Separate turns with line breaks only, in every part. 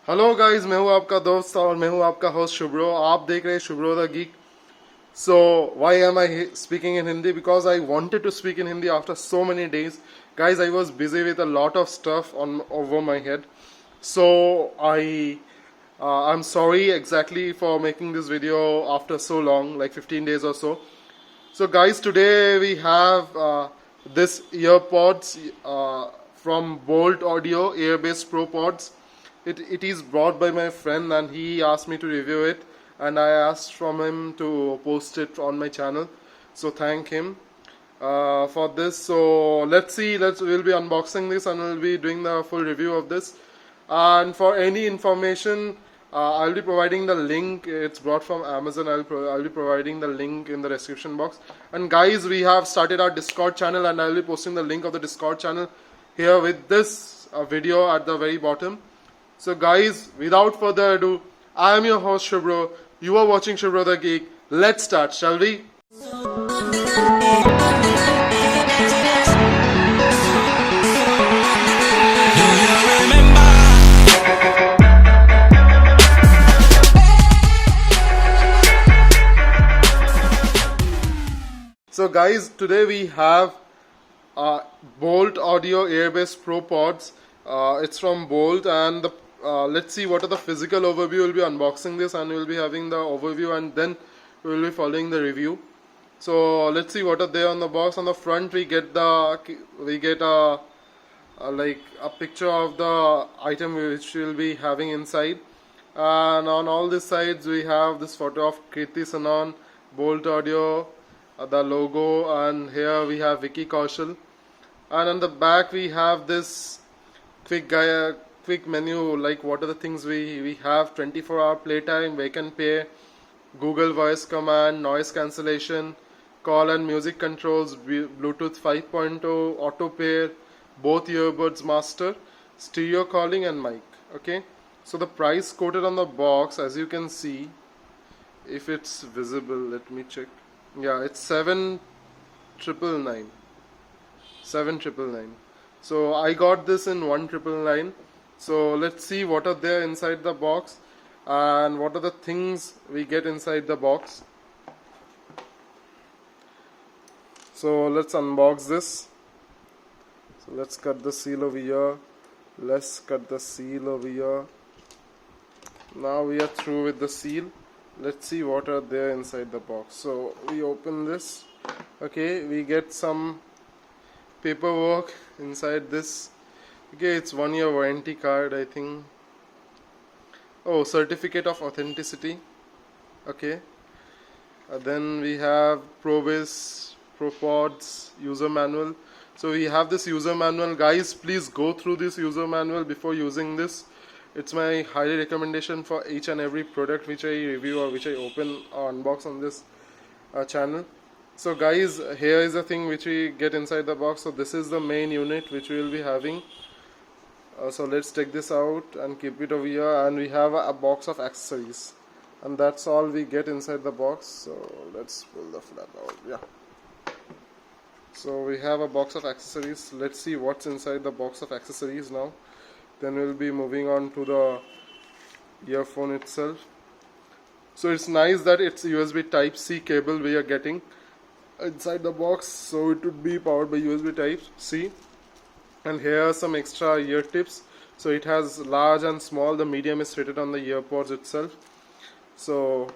Hello guys, मैं हूं आपका दोस्त और मैं हूं आपका होस्ट शुभ्रो। आप देख रहे हैं Shubhro the Geek. So why am I speaking in Hindi? Because I wanted to speak in Hindi after so many days. Guys, I was busy with a lot of stuff on over my head. So I'm sorry exactly for making this video after so long, like 15 days or so. So, guys, today we have this earpods from Bolt Audio Airbase Pro Pods. It is brought by my friend and he asked me to review it, and I asked from him to post it on my channel. So thank him for this. So we'll be unboxing this and we'll be doing the full review of this. And for any information, I'll be providing the link. It's brought from Amazon. I'll be providing the link in the description box. And guys, we have started our Discord channel, and I'll be posting the link of the Discord channel here with this video at the very bottom. So guys, without further ado, I am your host Shubro. You are watching Shubro the Geek. Let's start, shall we? So guys, today we have Bolt Audio Airbase Pro Pods. It's from Bolt, and let's see what are the physical overview. We'll be unboxing this and we'll be having the overview, and then we'll be following the review. So let's see what are there on the box. On the front we get like a picture of the item which we'll be having inside, and on all the sides we have this photo of Kriti Sanon, Bolt Audio, the logo, and here we have Vicky Kaushal. And on the back we have this quick menu, like what are the things we have: 24-hour playtime, wake and pay, Google voice command, noise cancellation, call and music controls, Bluetooth 5.0, auto pair, both earbuds master, stereo calling, and mic. Okay, so the price quoted on the box, as you can see, if it's visible, let me check. Yeah, it's 7,999. So I got this in 1,999. So let's see what are there inside the box and what are the things we get inside the box. So let's unbox this. So let's cut the seal over here. Now we are through with the seal. Let's see what are there inside the box. So we open this. Okay, we get some paperwork inside this. Okay, it's 1 year warranty card, I think. Oh, certificate of authenticity. Okay, then we have ProBase ProPods user manual. So we have this user manual. Guys, please go through this user manual before using this. It's my highly recommendation for each and every product which I review or which I open or unbox on this channel. So guys, here is the thing which we get inside the box. So this is the main unit which we will be having. So let's take this out and keep it over here, and we have a box of accessories, and that's all we get inside the box. So let's pull the flap out. Yeah, so we have a box of accessories. Let's see what's inside the box of accessories now. Then we'll be moving on to the earphone itself. So it's nice that it's USB Type-C cable we are getting inside the box, so it would be powered by USB Type-C. And here are some extra ear tips. So it has large and small. The medium is rated on the earpods itself. So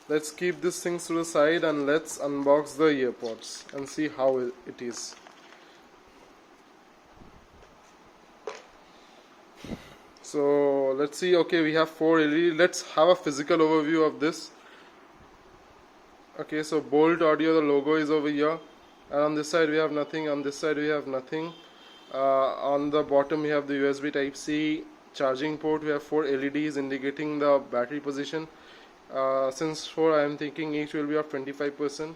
let's keep these things to the side and let's unbox the earpods and see how it is. So let's see. Okay, we have 4 LED. Let's have a physical overview of this. Okay, so Bolt Audio, the logo is over here, and on this side we have nothing. On this side we have nothing. On the bottom we have the USB Type-C charging port. We have 4 LEDs indicating the battery position. Since 4, I am thinking each will be of 25%.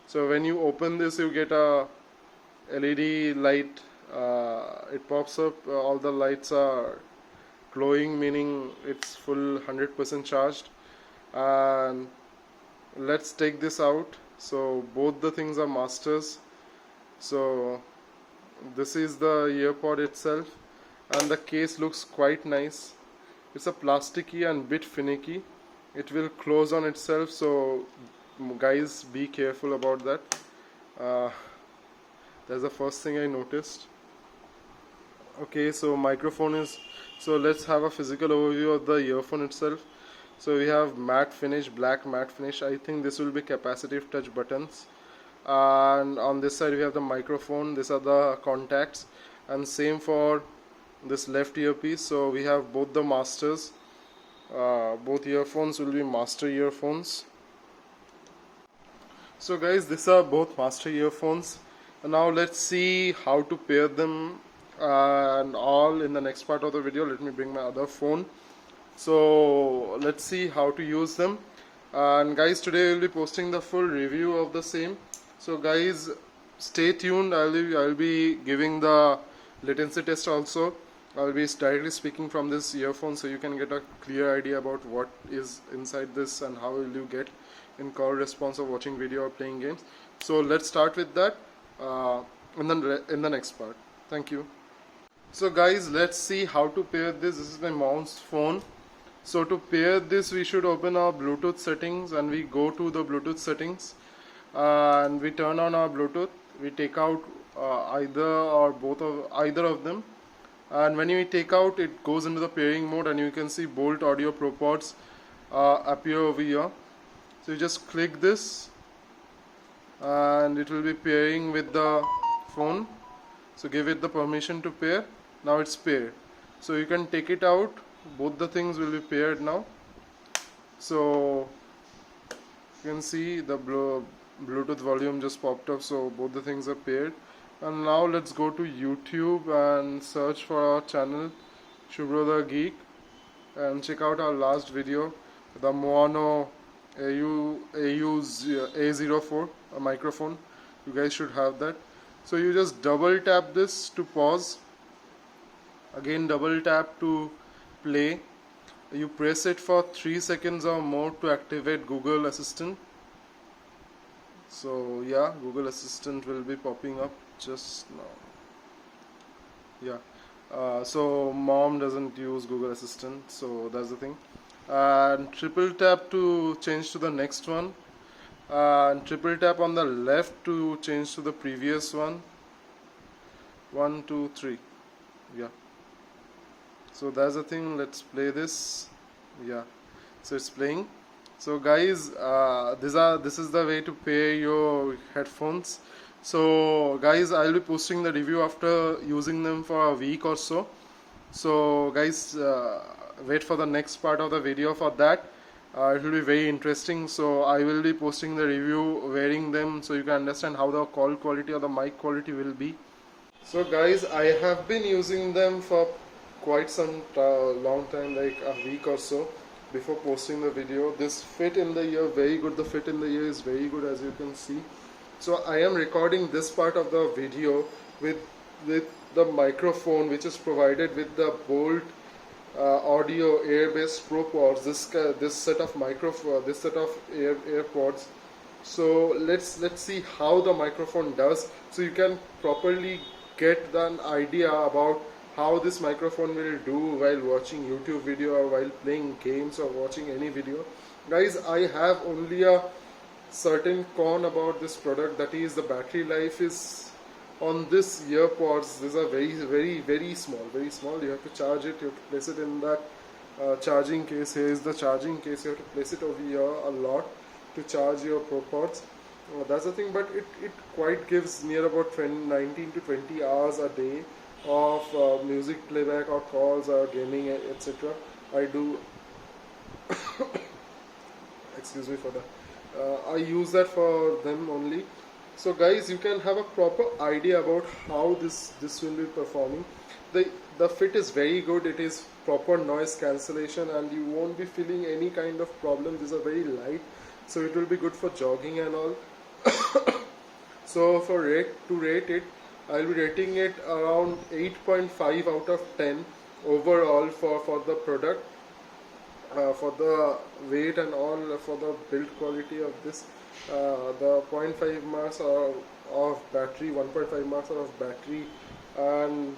So when you open this, you get a LED light. It pops up. All the lights are glowing, meaning it's full 100% charged. And let's take this out. So both the things are masters. So this is the earpod itself, and the case looks quite nice. It's a plasticky and bit finicky. It will close on itself, so guys, be careful about that. uh, that's the first thing I noticed. Okay, so microphone is, so let's have a physical overview of the earphone itself. So we have matte finish, black matte finish. I think this will be capacitive touch buttons. And on this side we have the microphone. These are the contacts, and same for this left earpiece. So we have both the masters. Both earphones will be master earphones. So guys, these are both master earphones. And now let's see how to pair them and all in the next part of the video. Let me bring my other phone. So let's see how to use them. And guys, today we'll be posting the full review of the same. So guys, stay tuned. I'll be giving the latency test also. I'll be directly speaking from this earphone, so you can get a clear idea about what is inside this and how will you get in call response of watching video or playing games. So let's start with that in the next part. Thank you. So guys, let's see how to pair this. This is my mom's phone. So to pair this, we should open our Bluetooth settings, and we go to the Bluetooth settings, and we turn on our Bluetooth. We take out either of them, and when you take out, it goes into the pairing mode, and you can see Bolt Audio Pro Pods appear over here. So you just click this, and it will be pairing with the phone. So give it the permission to pair. Now it's paired. So you can take it out. Both the things will be paired now. So you can see the Bluetooth volume just popped up, so both the things are paired. And now let's go to YouTube and search for our channel, Shubro the Geek, and check out our last video, the Moano A04, a microphone. You guys should have that. So you just double tap this to pause, again double tap to play. You press it for 3 seconds or more to activate Google Assistant. So yeah, Google Assistant will be popping up just now. Yeah, so mom doesn't use Google Assistant, so that's the thing. And triple tap to change to the next one, and triple tap on the left to change to the previous one. 1 2 3. Yeah, so that's the thing. Let's play this. Yeah, so it's playing. So guys, this is the way to pair your headphones. So guys, I'll be posting the review after using them for a week or so. So guys, wait for the next part of the video for that. It will be very interesting. So I will be posting the review wearing them, so you can understand how the call quality or the mic quality will be. So guys, I have been using them for quite some long time, like a week or so before posting the video. This fit in the ear, very good. The fit in the ear is very good, as you can see. So I am recording this part of the video with the microphone, which is provided with the Bolt Audio Air-based Pro Pods. This set of AirPods. So let's see how the microphone does, so you can properly get an idea about how this microphone will do while watching YouTube video or while playing games or watching any video. Guys, I have only a certain con about this product, that is the battery life is on this earpods. These are very small. You have to charge it, you have to place it in that charging case. Here is the charging case. You have to place it over here a lot to charge your ProPods. That's the thing, but it quite gives near about 19 to 20 hours a day of music playback or calls or gaming, etc. I do excuse me for that. I use that for them only. So guys, you can have a proper idea about how this will be performing. The fit is very good. It is proper noise cancellation, and you won't be feeling any kind of problem. These are very light, so it will be good for jogging and all. So to rate it, I'll be rating it around 8.5 out of 10 overall for the product, for the weight and all, for the build quality of this. The 0.5 marks are of battery, 1.5 marks are of battery, and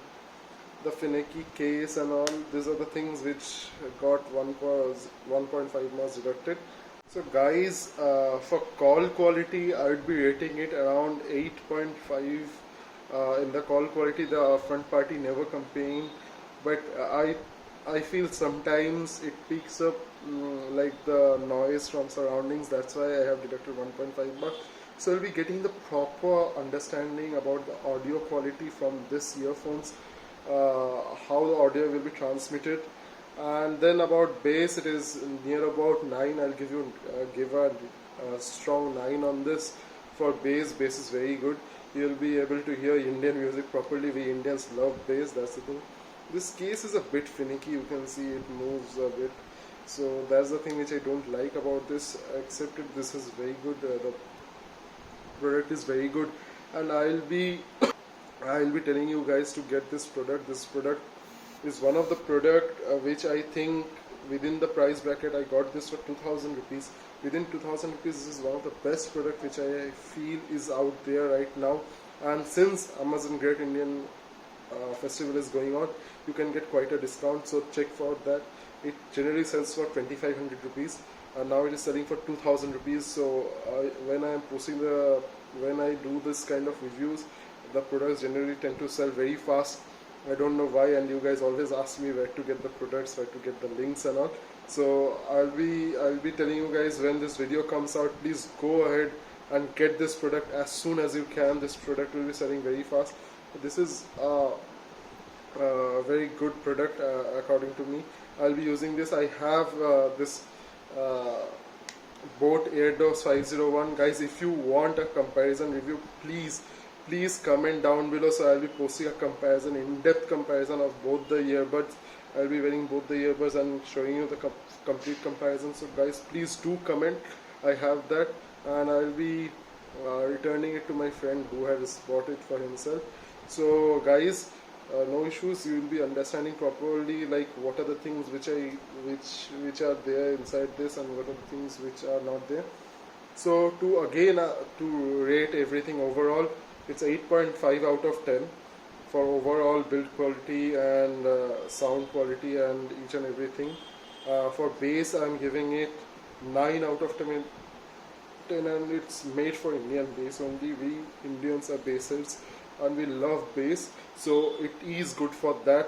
the finicky case and all. These are the things which got 1.5 marks deducted. So guys, for call quality, I would be rating it around 8.5. In the call quality, the front party never complained, but I feel sometimes it picks up like the noise from surroundings. That's why I have deducted 1.5 marks. So I'll be getting the proper understanding about the audio quality from this earphones, how the audio will be transmitted, and then about bass, it is near about 9. I'll give a strong 9 on this. For bass is very good. You'll be able to hear Indian music properly. We Indians love bass, that's the thing. This case is a bit finicky, you can see it moves a bit, so that's the thing which I don't like about this, except that this is very good. The product is very good, and I'll be telling you guys to get this product. This product is one of the product which I think within the price bracket, I got this for 2000 rupees. Within 2000 rupees, this is one of the best product which I feel is out there right now. And since Amazon Great Indian Festival is going on, you can get quite a discount, so check for that. It generally sells for 2500 rupees, and now it is selling for 2000 rupees. So when I do this kind of reviews, the products generally tend to sell very fast. I don't know why, and you guys always ask me where to get the products, where to get the links and all. So I'll be telling you guys when this video comes out. Please go ahead and get this product as soon as you can. This product will be selling very fast. This is a very good product according to me. I'll be using this. I have this Boat AirDots 501. Guys, if you want a comparison review, please comment down below. So I'll be posting a comparison, in-depth comparison of both the earbuds. I'll be wearing both the earbuds and showing you the complete comparison. So guys, please do comment. I have that, and I'll be returning it to my friend who has bought it for himself. So guys, no issues. You will be understanding properly like what are the things which are there inside this, and what are the things which are not there. So to rate everything overall, it's 8.5 out of 10 for overall build quality and sound quality and each and everything. For bass, I'm giving it 9 out of 10, and it's made for Indian bass only. We Indians are bassers and we love bass, so it is good for that.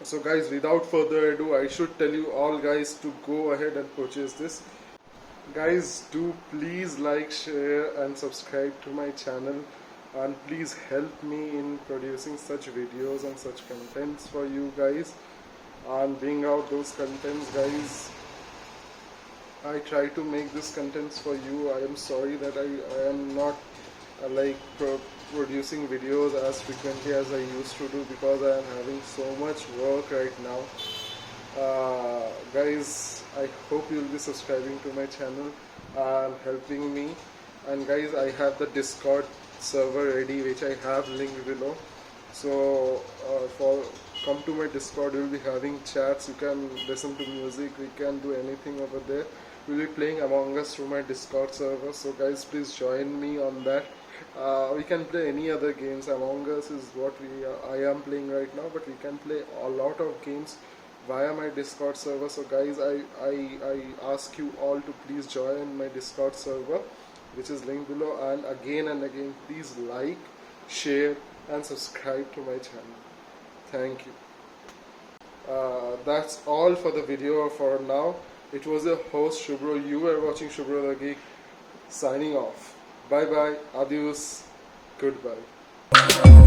So guys, without further ado, I should tell you all guys to go ahead and purchase this. Guys, do please like, share and subscribe to my channel, and please help me in producing such videos and such contents for you guys, and bring out those contents. Guys, I try to make this contents for you. I am sorry that I am not producing videos as frequently as I used to do, because I am having so much work right now. Guys, I hope you will be subscribing to my channel and helping me. And guys, I have the Discord server ready, which I have linked below. So come to my Discord. We will be having chats, you can listen to music, we can do anything over there. We'll be playing Among Us through my Discord server, so guys, please join me on that. We can play any other games. Among Us is what I am playing right now, but we can play a lot of games via my Discord server. So guys, I ask you all to please join my Discord server, which is linked below, and again please like, share and subscribe to my channel. Thank you. That's all for the video for now. It was your host Shubro. You were watching Shubro the Geek, signing off. Bye bye, adios, goodbye.